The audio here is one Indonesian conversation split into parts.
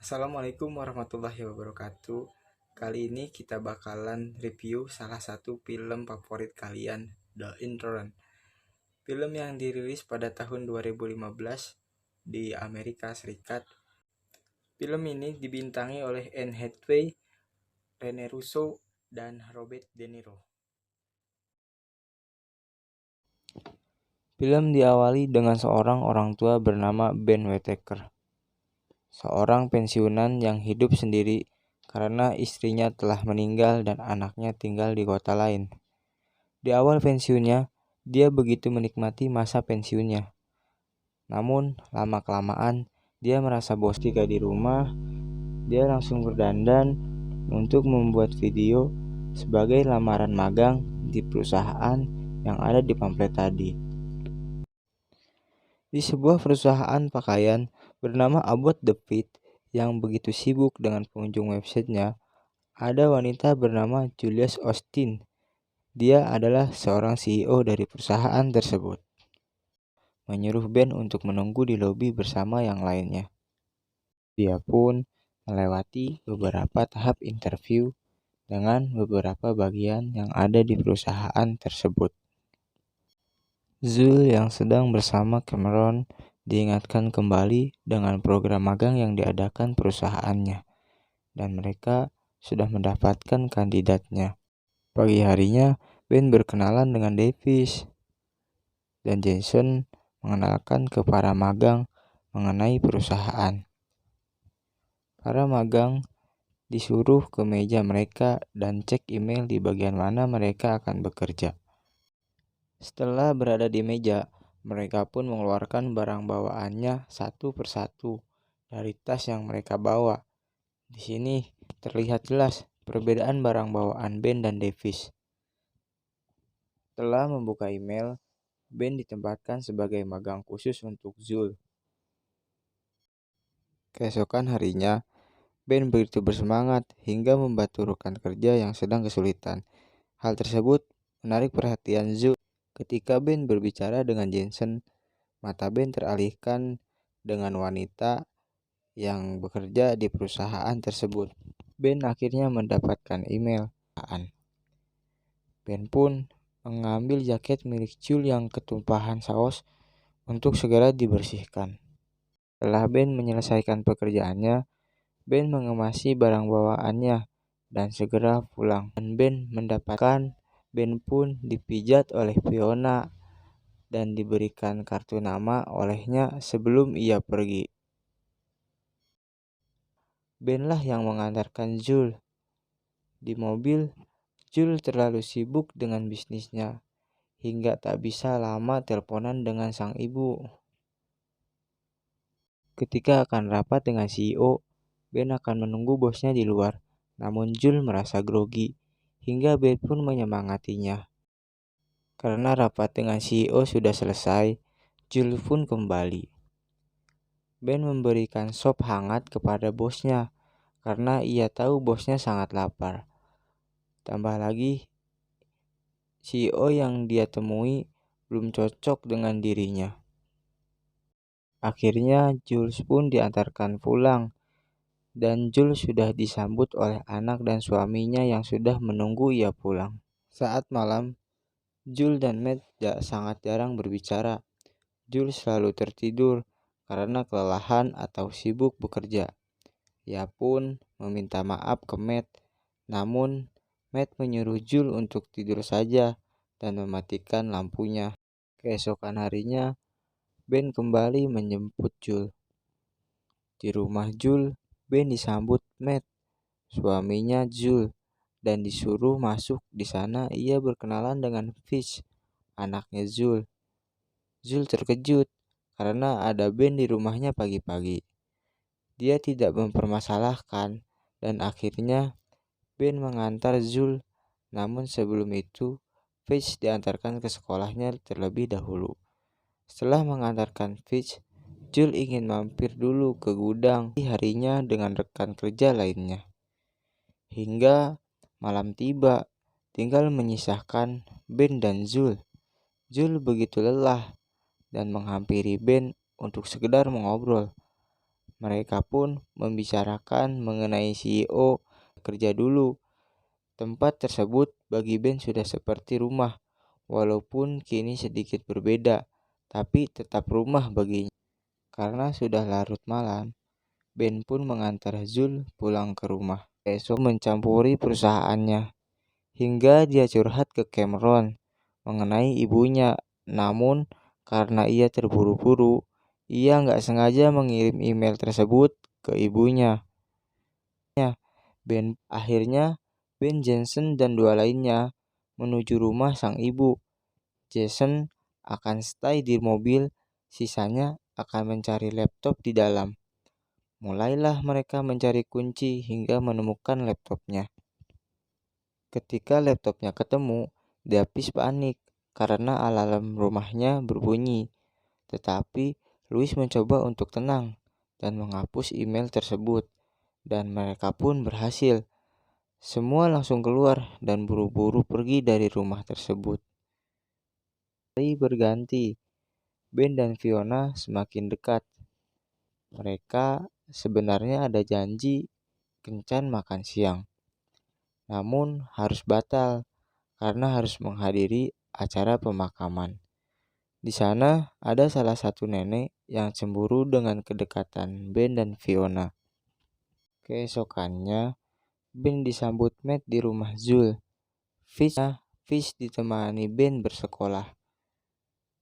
Assalamualaikum warahmatullahi wabarakatuh. Kali ini kita bakalan review salah satu film favorit kalian, The Intern. Film yang dirilis pada tahun 2015 di Amerika Serikat. Film ini dibintangi oleh Anne Hathaway, Rene Russo, dan Robert De Niro. Film diawali dengan seorang orang tua bernama Ben Whittaker, seorang pensiunan yang hidup sendiri karena istrinya telah meninggal dan anaknya tinggal di kota lain. Di awal pensiunnya, dia begitu menikmati masa pensiunnya. Namun, lama-kelamaan, dia merasa bosan ketika di rumah. Dia langsung berdandan untuk membuat video sebagai lamaran magang di perusahaan yang ada di pamflet tadi. Di sebuah perusahaan pakaian bernama About The Fit yang begitu sibuk dengan pengunjung websitenya, ada wanita bernama Julius Austin. Dia adalah seorang CEO dari perusahaan tersebut. Menyuruh Ben untuk menunggu di lobi bersama yang lainnya. Dia pun melewati beberapa tahap interview dengan beberapa bagian yang ada di perusahaan tersebut. Zul yang sedang bersama Cameron diingatkan kembali dengan program magang yang diadakan perusahaannya, dan mereka sudah mendapatkan kandidatnya. Pagi harinya, Ben berkenalan dengan Davis, dan Jason mengenalkan ke para magang mengenai perusahaan. Para magang disuruh ke meja mereka dan cek email di bagian mana mereka akan bekerja. Setelah berada di meja, mereka pun mengeluarkan barang bawaannya satu persatu dari tas yang mereka bawa. Di sini terlihat jelas perbedaan barang bawaan Ben dan Davis. Setelah membuka email, Ben ditempatkan sebagai magang khusus untuk Zul. Keesokan harinya, Ben begitu bersemangat hingga membantu rekan kerja yang sedang kesulitan. Hal tersebut menarik perhatian Zul. Ketika Ben berbicara dengan Jensen, mata Ben teralihkan dengan wanita yang bekerja di perusahaan tersebut. Ben akhirnya mendapatkan email. Ben pun mengambil jaket milik Jul yang ketumpahan saus untuk segera dibersihkan. Setelah Ben menyelesaikan pekerjaannya, Ben mengemasi barang bawaannya dan segera pulang. Dan Ben pun dipijat oleh Fiona dan diberikan kartu nama olehnya sebelum ia pergi. Ben lah yang mengantarkan Jul. Di mobil, Jul terlalu sibuk dengan bisnisnya hingga tak bisa lama teleponan dengan sang ibu. Ketika akan rapat dengan CEO, Ben akan menunggu bosnya di luar. Namun Jul merasa grogi hingga Ben pun menyemangatinya. Karena rapat dengan CEO sudah selesai, Jul pun kembali. Ben memberikan sop hangat kepada bosnya karena ia tahu bosnya sangat lapar. Tambah lagi, CEO yang dia temui belum cocok dengan dirinya. Akhirnya Jules pun diantarkan pulang dan Jules sudah disambut oleh anak dan suaminya yang sudah menunggu ia pulang. Saat malam, Jules dan Matt sangat jarang berbicara. Jules selalu tertidur karena kelelahan atau sibuk bekerja. Ia pun meminta maaf ke Matt, namun Matt menyuruh Jules untuk tidur saja dan mematikan lampunya. Keesokan harinya, Ben kembali menjemput Jules. Di rumah Jules, Ben disambut Matt, suaminya Jules, dan disuruh masuk. Di sana ia berkenalan dengan Fish, anaknya Jules. Jules terkejut karena ada Ben di rumahnya pagi-pagi. Dia tidak mempermasalahkan dan akhirnya Ben mengantar Jules. Namun sebelum itu, Fish diantarkan ke sekolahnya terlebih dahulu. Setelah mengantarkan Fish, Jules ingin mampir dulu ke gudang harinya dengan rekan kerja lainnya. Hingga malam tiba, tinggal menyisahkan Ben dan Jules. Jules begitu lelah dan menghampiri Ben untuk sekedar mengobrol. Mereka pun membicarakan mengenai CEO kerja dulu. Tempat tersebut bagi Ben sudah seperti rumah, walaupun kini sedikit berbeda, tapi tetap rumah baginya. Karena sudah larut malam, Ben pun mengantar Zul pulang ke rumah. Esok mencampuri perusahaannya, hingga dia curhat ke Cameron mengenai ibunya. Namun, karena ia terburu-buru, ia nggak sengaja mengirim email tersebut ke ibunya. Akhirnya, Ben Jensen dan dua lainnya menuju rumah sang ibu. Jason akan stay di mobil, sisanya akan mencari laptop di dalam. Mulailah mereka mencari kunci hingga menemukan laptopnya. Ketika laptopnya ketemu, Davis panik karena alarm rumahnya berbunyi. Tetapi Louis mencoba untuk tenang dan menghapus email tersebut, dan mereka pun berhasil. Semua langsung keluar dan buru-buru pergi dari rumah tersebut. Hari berganti, Ben dan Fiona semakin dekat. Mereka sebenarnya ada janji kencan makan siang, namun harus batal karena harus menghadiri acara pemakaman. Di sana ada salah satu nenek yang cemburu dengan kedekatan Ben dan Fiona. Keesokannya, Ben disambut Matt di rumah Zul. Fish ditemani Ben bersekolah.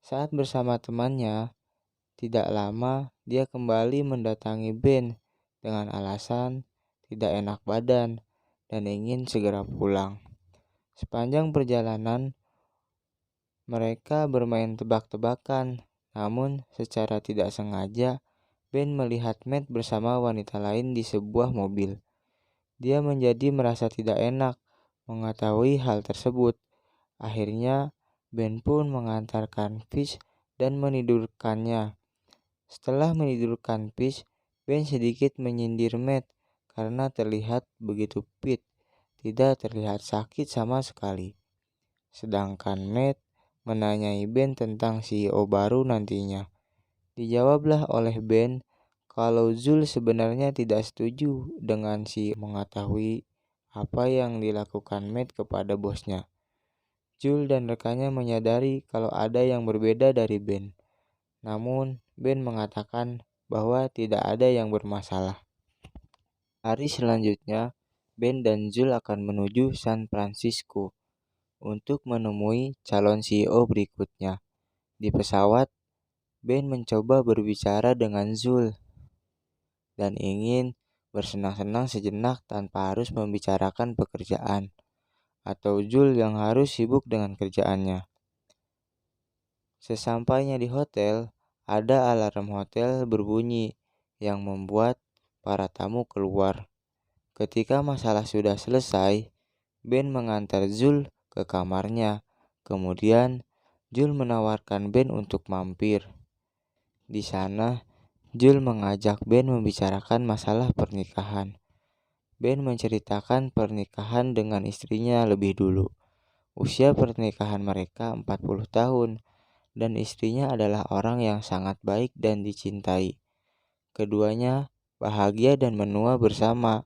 Saat bersama temannya, tidak lama dia kembali mendatangi Ben dengan alasan tidak enak badan dan ingin segera pulang. Sepanjang perjalanan, mereka bermain tebak-tebakan, namun secara tidak sengaja Ben melihat Matt bersama wanita lain di sebuah mobil. Dia menjadi merasa tidak enak mengetahui hal tersebut. Akhirnya Ben pun mengantarkan Fish dan menidurkannya. Setelah menidurkan Fish, Ben sedikit menyindir Matt karena terlihat begitu fit, tidak terlihat sakit sama sekali. Sedangkan Matt menanyai Ben tentang CEO baru nantinya. Dijawablah oleh Ben kalau Zul sebenarnya tidak setuju dengan mengetahui apa yang dilakukan Matt kepada bosnya. Zul dan rekannya menyadari kalau ada yang berbeda dari Ben. Namun, Ben mengatakan bahwa tidak ada yang bermasalah. Hari selanjutnya, Ben dan Zul akan menuju San Francisco untuk menemui calon CEO berikutnya. Di pesawat, Ben mencoba berbicara dengan Zul dan ingin bersenang-senang sejenak tanpa harus membicarakan pekerjaan, atau Zul yang harus sibuk dengan kerjaannya. Sesampainya di hotel, ada alarm hotel berbunyi yang membuat para tamu keluar. Ketika masalah sudah selesai, Ben mengantar Zul ke kamarnya. Kemudian, Zul menawarkan Ben untuk mampir. Di sana, Zul mengajak Ben membicarakan masalah pernikahan. Ben menceritakan pernikahan dengan istrinya lebih dulu. Usia pernikahan mereka 40 tahun dan istrinya adalah orang yang sangat baik dan dicintai. Keduanya bahagia dan menua bersama.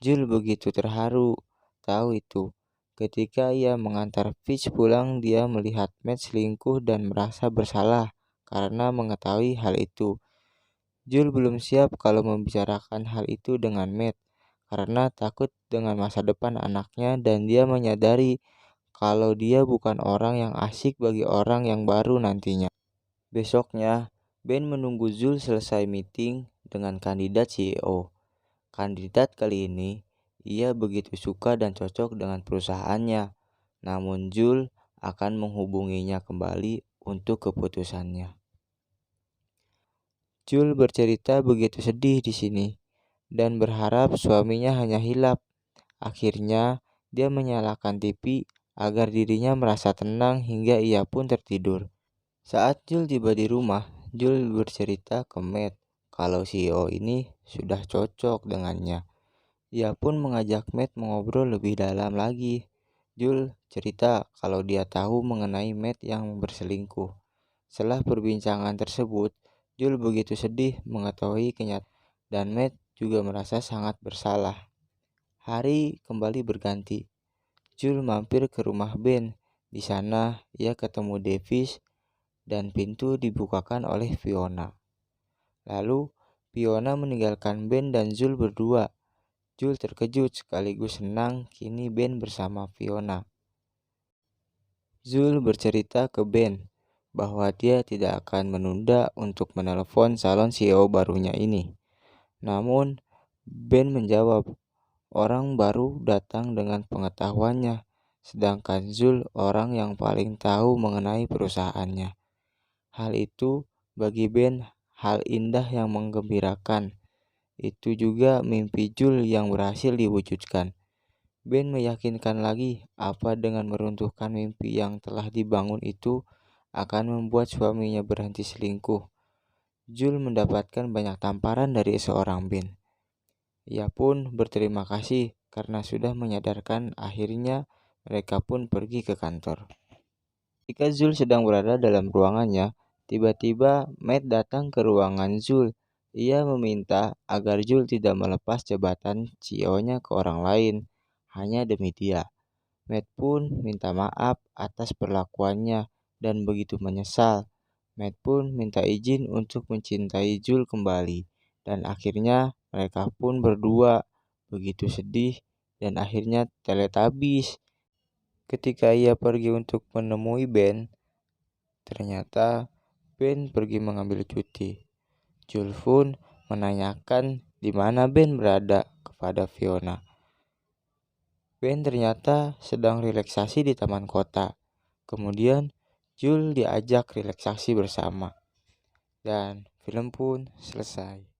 Zul begitu terharu tahu itu. Ketika ia mengantar Fish pulang, dia melihat Matt selingkuh dan merasa bersalah karena mengetahui hal itu. Zul belum siap kalau membicarakan hal itu dengan Matt karena takut dengan masa depan anaknya, dan dia menyadari kalau dia bukan orang yang asik bagi orang yang baru nantinya. Besoknya, Ben menunggu Zul selesai meeting dengan kandidat CEO. Kandidat kali ini, ia begitu suka dan cocok dengan perusahaannya. Namun Zul akan menghubunginya kembali untuk keputusannya. Zul bercerita begitu sedih di sini dan berharap suaminya hanya hilap. Akhirnya, dia menyalakan TV agar dirinya merasa tenang hingga ia pun tertidur. Saat Zul tiba di rumah, Zul bercerita ke Matt kalau CEO ini sudah cocok dengannya. Ia pun mengajak Matt mengobrol lebih dalam lagi. Zul cerita kalau dia tahu mengenai Matt yang berselingkuh. Setelah perbincangan tersebut, Zul begitu sedih mengetahui kenyataan dan Matt juga merasa sangat bersalah. Hari kembali berganti. Jules mampir ke rumah Ben. Di sana ia ketemu Davis dan pintu dibukakan oleh Fiona. Lalu Fiona meninggalkan Ben dan Jules berdua. Jules terkejut sekaligus senang kini Ben bersama Fiona. Jules bercerita ke Ben bahwa dia tidak akan menunda untuk menelepon salon CEO barunya ini. Namun Ben menjawab, orang baru datang dengan pengetahuannya, sedangkan Zul orang yang paling tahu mengenai perusahaannya. Hal itu bagi Ben hal indah yang menggembirakan. Itu juga mimpi Jul yang berhasil diwujudkan. Ben meyakinkan lagi apa dengan meruntuhkan mimpi yang telah dibangun itu akan membuat suaminya berhenti selingkuh. Jul mendapatkan banyak tamparan dari seorang Ben. Ia pun berterima kasih karena sudah menyadarkan. Akhirnya mereka pun pergi ke kantor. Ketika Zul sedang berada dalam ruangannya, tiba-tiba Matt datang ke ruangan Zul. Ia meminta agar Zul tidak melepas jabatan CEO-nya ke orang lain, hanya demi dia. Matt pun minta maaf atas perlakuannya dan begitu menyesal. Matt pun minta izin untuk mencintai Zul kembali. Dan akhirnya mereka pun berdua begitu sedih dan akhirnya teletabis. Ketika ia pergi untuk menemui Ben, ternyata Ben pergi mengambil cuti. Jules pun menanyakan di mana Ben berada kepada Fiona. Ben ternyata sedang relaksasi di taman kota. Kemudian Jules diajak relaksasi bersama. Dan film pun selesai.